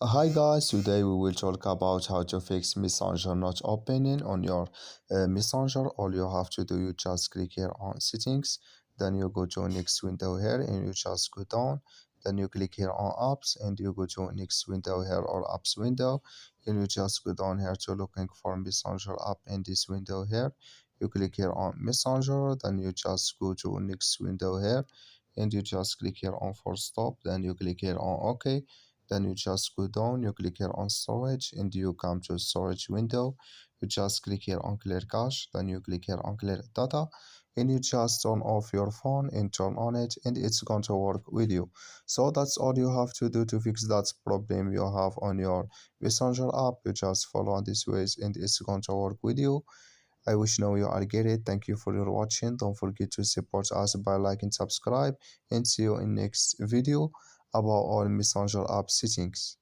Hi guys, today we will talk about how to fix Messenger not opening on your Messenger. All you have to do, you just click here on settings, then you go to next window here and you just go down, then you click here on apps and you go to next window here or apps window, and you just go down here to looking for Messenger app in this window here. You click here on Messenger, then you just go to next window here and you just click here on force stop, then you click here on OK, then you just go down, you click here on storage and you come to storage window. You just click here on clear cache, then you click here on clear data, and you just turn off your phone and turn on it, and it's going to work with you. So that's all you have to do to fix that problem you have on your Messenger app. You just follow on these ways and it's going to work with you. I wish now you are get it. Thank you for your watching. Don't forget to support us by liking, subscribe, and see you in next video about all Messenger app settings.